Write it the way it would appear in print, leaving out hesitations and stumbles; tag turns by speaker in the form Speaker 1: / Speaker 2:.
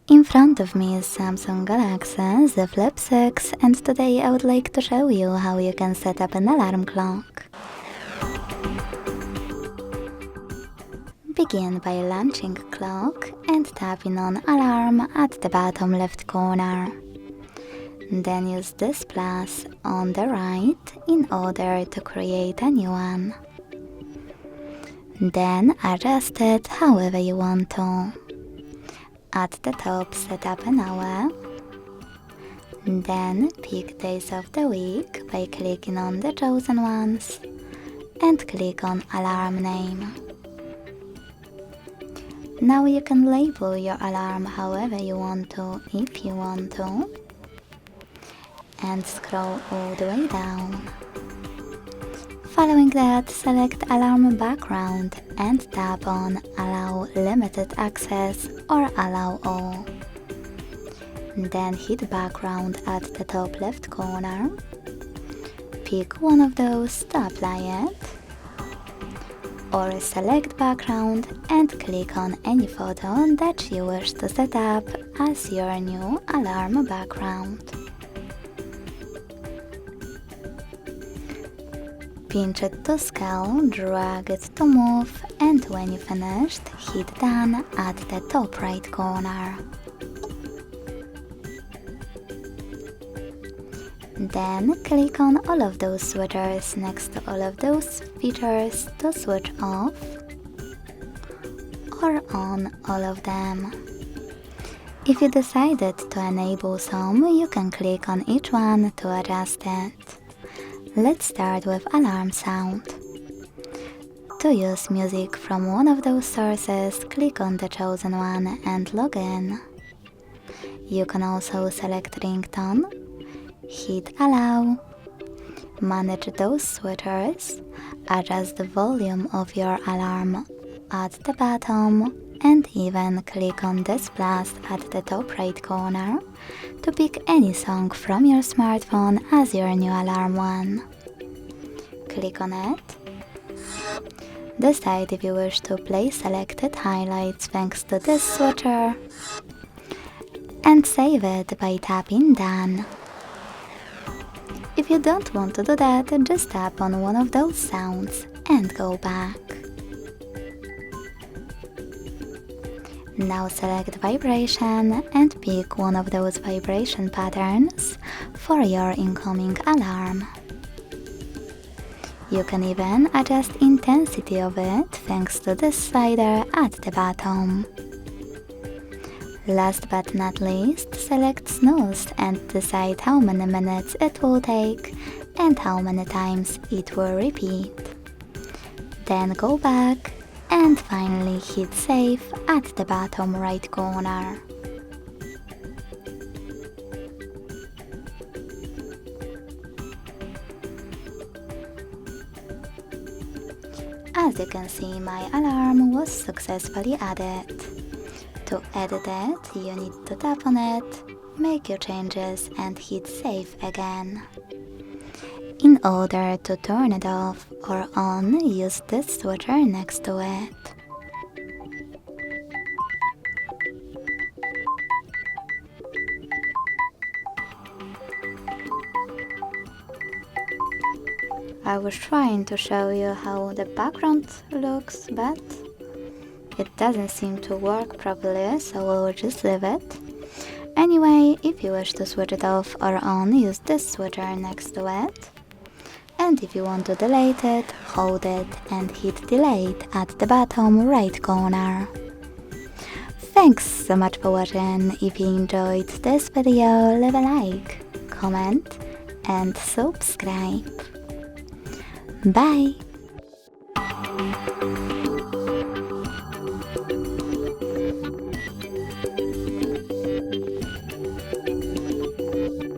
Speaker 1: In front of me is Samsung Galaxy Z Flip6 and today I would like to show you how you can set up an alarm clock. Begin by launching clock and tapping on alarm at the bottom left corner. Then use this plus on the right in order to create a new one. Then adjust it however you want to. At the top, set up an hour. Then pick days of the week by clicking on the chosen ones and click on alarm name. Now you can label your alarm however you want to, if you want to, and scroll all the way down. Following that, select Alarm Background and tap on Allow Limited Access or Allow All. Then hit Background at the top left corner. Pick one of those to apply it, or select Background and click on any photo that you wish to set up as your new alarm background. Pinch it to scale, drag it to move, and when you finished, hit Done at the top right corner. Then click on all of those switchers next to all of those features to switch off or on all of them. If you decided to enable some, you can click on each one to adjust it. Let's start with alarm sound. To use music from one of those sources, click on the chosen one and log in. You can also select ringtone, hit allow, manage those switchers, adjust the volume of your alarm at the bottom, and even click on this plus at the top right corner to pick any song from your smartphone as your new alarm one. Click on it. Decide if you wish to play selected highlights thanks to this switcher, and save it by tapping Done. If you don't want to do that, just tap on one of those sounds and go back. Now select vibration and pick one of those vibration patterns for your incoming alarm. You can even adjust intensity of it thanks to this slider at the bottom. Last but not least, select snooze and decide how many minutes it will take and how many times it will repeat. Then go back and finally hit save at the bottom right corner. As you can see, my alarm was successfully added. To edit it, you need to tap on it, make your changes and hit save again. In order to turn it off or on, use this switcher next to it. I was trying to show you how the background looks, but it doesn't seem to work properly, so we'll just leave it. Anyway, if you wish to switch it off or on, use this switcher next to it. And if you want to delete it, hold it and hit delete at the bottom right corner. Thanks so much for watching. If you enjoyed this video, leave a like, comment and subscribe. Bye!